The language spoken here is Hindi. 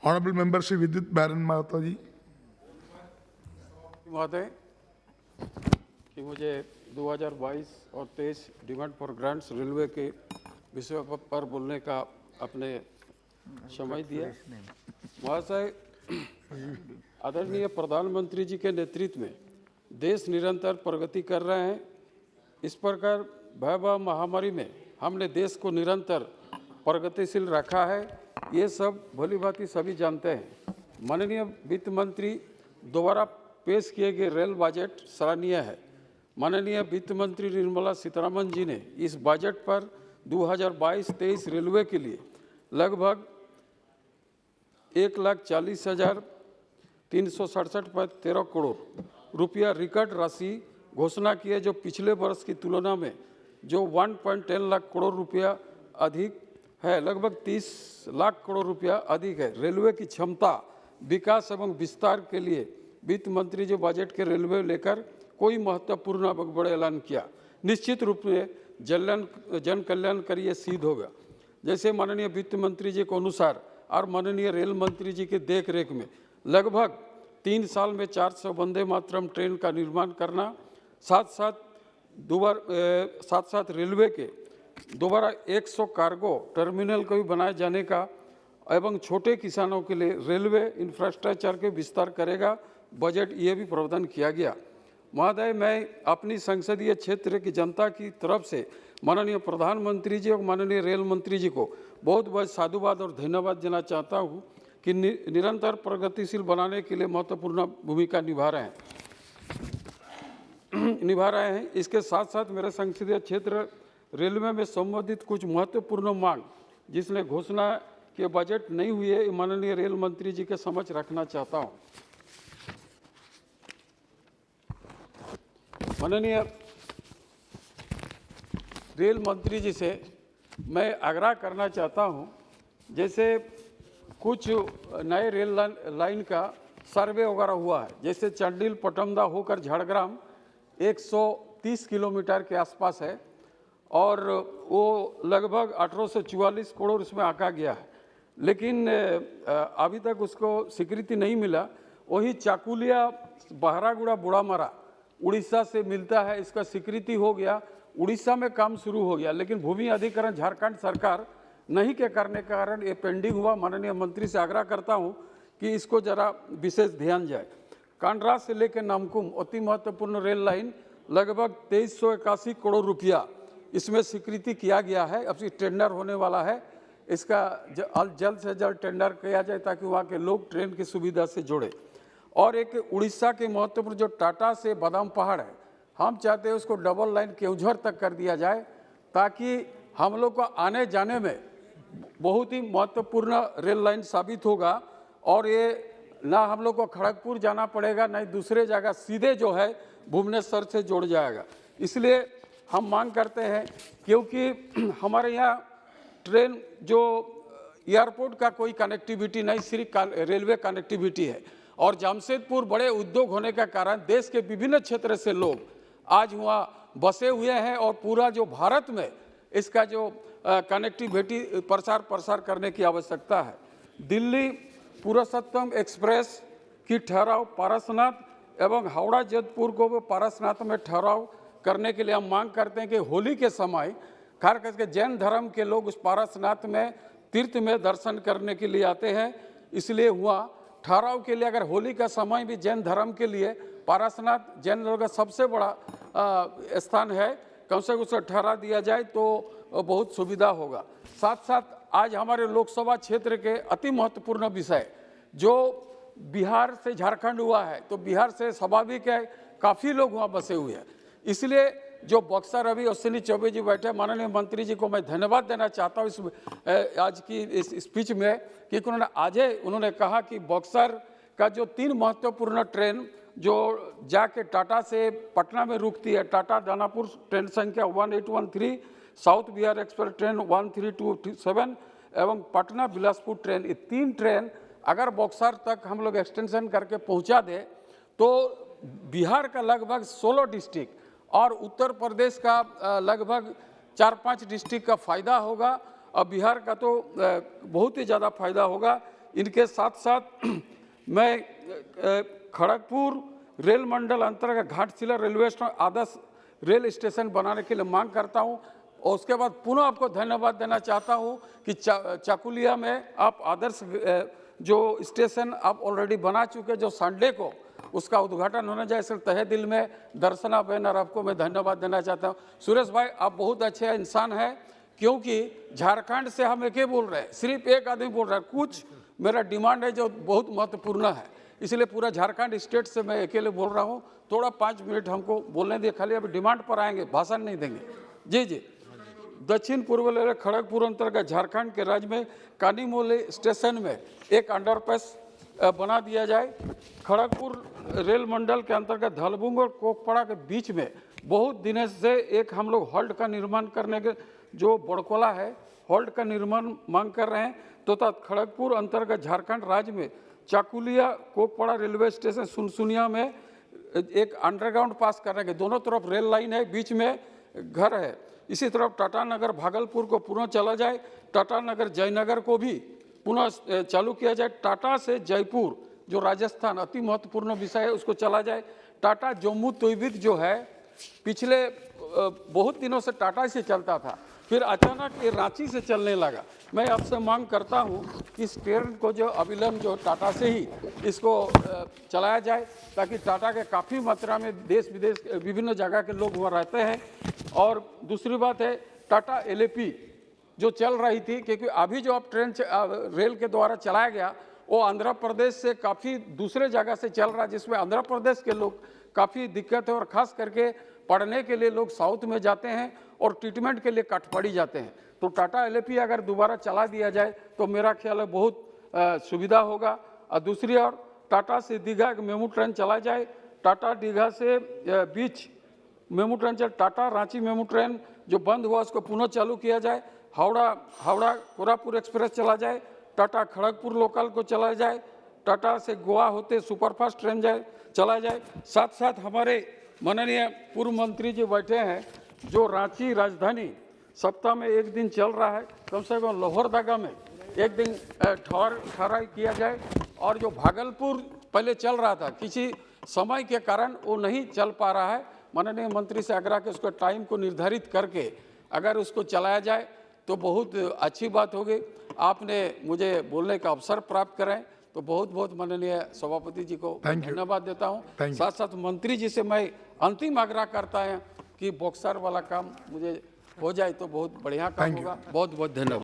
Honorable Member Shri Vidyut Baran Mahto ji. महोदय कि मुझे 2022 और 23 डिमांड फॉर ग्रांट्स रेलवे के विषय पर बोलने का आपने समय दिया। महाशय, आदरणीय प्रधानमंत्री जी के नेतृत्व में देश निरंतर प्रगति कर रहे हैं। इस प्रकार भयावह महामारी में हमने देश को निरंतर प्रगतिशील रखा है, ये सब भली भांति सभी जानते हैं। माननीय वित्त मंत्री द्वारा पेश किए गए रेल बजट सराहनीय है। माननीय वित्त मंत्री निर्मला सीतारमण जी ने इस बजट पर 2022-23 रेलवे के लिए लगभग 1,40,367.13 करोड़ रुपया रिकॉर्ड राशि घोषणा की है, जो पिछले वर्ष की तुलना में जो 1.10 लाख करोड़ रुपया अधिक है, लगभग 30 लाख करोड़ रुपया अधिक है। रेलवे की क्षमता, विकास एवं विस्तार के लिए वित्त मंत्री जो बजट के रेलवे लेकर कोई महत्वपूर्ण बड़े ऐलान किया, निश्चित रूप में जन कल्याणकारी ये सिद्ध होगा। जैसे माननीय वित्त मंत्री जी के अनुसार और माननीय रेल मंत्री जी के देख रेख में लगभग 3 साल में 400 वंदे मातरम ट्रेन का निर्माण करना, साथ साथ रेलवे के दोबारा 100 कार्गो टर्मिनल को भी बनाए जाने का एवं छोटे किसानों के लिए रेलवे इंफ्रास्ट्रक्चर के विस्तार करेगा बजट, ये भी प्रावधान किया गया। महोदय, मैं अपनी संसदीय क्षेत्र की जनता की तरफ से माननीय प्रधानमंत्री जी और माननीय रेल मंत्री जी को बहुत बहुत साधुवाद और धन्यवाद देना चाहता हूं कि निरंतर प्रगतिशील बनाने के लिए महत्वपूर्ण भूमिका निभा रहे हैं। इसके साथ साथ मेरे संसदीय क्षेत्र रेलवे में संबंधित कुछ महत्वपूर्ण मांग जिसने घोषणा के बजट नहीं हुई है, माननीय रेल मंत्री जी के समक्ष रखना चाहता हूं। माननीय रेल मंत्री जी से मैं आग्रह करना चाहता हूं, जैसे कुछ नए रेल लाइन का सर्वे वगैरह हुआ है, जैसे चंडील पटमदा होकर झाड़ग्राम 130 किलोमीटर के आसपास है और वो लगभग 1844 करोड़ उसमें आंका गया है, लेकिन अभी तक उसको स्वीकृति नहीं मिला। वही चाकुलिया बहरागुड़ा बुढ़ामारा उड़ीसा से मिलता है, इसका स्वीकृति हो गया, उड़ीसा में काम शुरू हो गया, लेकिन भूमि अधिग्रहण झारखंड सरकार नहीं के करने के कारण ये पेंडिंग हुआ। माननीय मंत्री से आग्रह करता हूं कि इसको जरा विशेष ध्यान जाए। कांड्रा से लेकर नामकुम अति महत्वपूर्ण रेल लाइन लगभग 2381 करोड़ रुपया इसमें स्वीकृति किया गया है। अब टेंडर होने वाला है, इसका जल्द से जल्द टेंडर किया जाए ताकि वहाँ के लोग ट्रेन की सुविधा से जुड़े। और एक उड़ीसा के महत्वपूर्ण जो टाटा से बादाम पहाड़ है, हम चाहते हैं उसको डबल लाइन केवझर तक कर दिया जाए ताकि हम लोग को आने जाने में बहुत ही महत्वपूर्ण रेल लाइन साबित होगा और ये ना हम लोग को खड़गपुर जाना पड़ेगा, ना दूसरे जगह, सीधे जो है भुवनेश्वर से जुड़ जाएगा। इसलिए हम मांग करते हैं, क्योंकि हमारे यहाँ ट्रेन जो एयरपोर्ट का कोई कनेक्टिविटी नहीं, सिर्फ रेलवे कनेक्टिविटी है और जमशेदपुर बड़े उद्योग होने का कारण देश के विभिन्न क्षेत्र से लोग आज वहाँ बसे हुए हैं और पूरा जो भारत में इसका जो कनेक्टिविटी प्रसार करने की आवश्यकता है। दिल्ली पुरुषोत्तम एक्सप्रेस की ठहराव पारसनाथ एवं हावड़ा जोधपुर को पारसनाथ में ठहराव करने के लिए हम मांग करते हैं कि होली के समय खास करके जैन धर्म के लोग उस पारसनाथ में तीर्थ में दर्शन करने के लिए आते हैं, इसलिए हुआ ठहराव के लिए अगर होली का समय भी जैन धर्म के लिए पारसनाथ जैन लोगों का सबसे बड़ा स्थान है, कम से कम उसे ठहरा दिया जाए तो बहुत सुविधा होगा। साथ साथ आज हमारे लोकसभा क्षेत्र के अति महत्वपूर्ण विषय जो बिहार से झारखंड हुआ है, तो बिहार से स्वाभाविक है काफ़ी लोग वहाँ बसे हुए हैं, इसलिए जो बक्सर अभी अश्विनी चौबे जी बैठे, माननीय मंत्री जी को मैं धन्यवाद देना चाहता हूँ इस आज की इस स्पीच में, क्योंकि उन्होंने कहा कि बक्सर का जो 3 महत्वपूर्ण ट्रेन जो जाके टाटा से पटना में रुकती है, टाटा दानापुर ट्रेन संख्या 1813, साउथ बिहार एक्सप्रेस ट्रेन 1327 एवं पटना बिलासपुर ट्रेन, ये 3 ट्रेन अगर बक्सर तक हम लोग एक्सटेंशन करके पहुँचा दें तो बिहार का लगभग 16 डिस्ट्रिक्ट और उत्तर प्रदेश का लगभग 4-5 डिस्ट्रिक्ट का फ़ायदा होगा और बिहार का तो बहुत ही ज़्यादा फायदा होगा। इनके साथ साथ मैं खड़गपुर रेल मंडल अंतर्गत घाटशिला रेलवे स्टेशन आदर्श रेल स्टेशन बनाने के लिए मांग करता हूं। और उसके बाद पुनः आपको धन्यवाद देना चाहता हूं कि चाकुलिया में आप आदर्श जो स्टेशन आप ऑलरेडी बना चुके, जो संडे को उसका उद्घाटन होने जाए, इसलिए तहे दिल में दर्शना बहन और आपको मैं धन्यवाद देना चाहता हूं। सुरेश भाई, आप बहुत अच्छे इंसान हैं, क्योंकि झारखंड से हम एक ही बोल रहे हैं, सिर्फ एक आदमी बोल रहा है। कुछ मेरा डिमांड है जो बहुत महत्वपूर्ण है, इसलिए पूरा झारखंड स्टेट से मैं अकेले बोल रहा हूँ। थोड़ा 5 मिनट हमको बोलने दिए, खाली अभी डिमांड पर आएंगे, भाषण नहीं देंगे। जी जी। दक्षिण पूर्व रेलवे खड़गपुर अंतर्गत झारखंड के राज्य में कानीमोली स्टेशन में एक अंडरपास बना दिया जाए। खड़गपुर रेल मंडल के अंतर्गत धलबुंग और कोकपड़ा के बीच में बहुत दिनों से एक हम लोग हॉल्ट का निर्माण करने के, जो बड़कोला है, हॉल्ट का निर्माण मांग कर रहे हैं। तो खड़गपुर अंतर्गत झारखंड राज्य में चाकुलिया कोकपड़ा रेलवे स्टेशन सुनसुनिया में एक अंडरग्राउंड पास करने के, दोनों तरफ रेल लाइन है, बीच में घर है। इसी तरफ टाटा नगर भागलपुर को पुनः चला जाए, टाटा नगर जयनगर को भी पुनः चालू किया जाए। टाटा से जयपुर जो राजस्थान अति महत्वपूर्ण विषय है उसको चला जाए। टाटा जम्मू तवीद जो है पिछले बहुत दिनों से टाटा से चलता था, फिर अचानक ये रांची से चलने लगा। मैं आपसे मांग करता हूं कि इस ट्रेन को जो अविलंब जो टाटा से ही इसको चलाया जाए, ताकि टाटा के काफ़ी मात्रा में देश विदेश विभिन्न जगह के लोग वहाँ रहते हैं। और दूसरी बात है, टाटा LAP जो चल रही थी, क्योंकि अभी जो अब ट्रेन रेल के द्वारा चलाया गया वो आंध्र प्रदेश से काफ़ी दूसरे जगह से चल रहा है, जिसमें आंध्र प्रदेश के लोग काफ़ी दिक्कत है। और ख़ास करके पढ़ने के लिए लोग साउथ में जाते हैं और ट्रीटमेंट के लिए कटपड़ी जाते हैं। तो टाटा LAP अगर दोबारा चला दिया जाए तो मेरा ख्याल है बहुत सुविधा होगा। और दूसरी ओर टाटा से दीघा एक मेमू ट्रेन चला जाए, टाटा दीघा से बीच मेमू ट्रेन चल, टाटा रांची मेमू ट्रेन जो बंद हुआ उसको पुनः चालू किया जाए। हावड़ा कोरापुर एक्सप्रेस चला जाए, टाटा खड़गपुर लोकल को चला जाए, टाटा से गोवा होते सुपरफास्ट ट्रेन चला जाए। साथ साथ हमारे माननीय पूर्व मंत्री जी बैठे हैं, जो रांची राजधानी सप्ताह में एक दिन चल रहा है, कम से कम लोहरदगा में एक दिन ठहराई किया जाए। और जो भागलपुर पहले चल रहा था, किसी समय के कारण वो नहीं चल पा रहा है, माननीय मंत्री से आग्रह के उसको टाइम को निर्धारित करके अगर उसको चलाया जाए तो बहुत अच्छी बात होगी। आपने मुझे बोलने का अवसर प्राप्त कराएं, तो बहुत बहुत माननीय सभापति जी को धन्यवाद देता हूं। साथ साथ मंत्री जी से मैं अंतिम आग्रह करता है कि बॉक्सर वाला काम मुझे हो जाए तो बहुत बढ़िया काम होगा। बहुत बहुत धन्यवाद।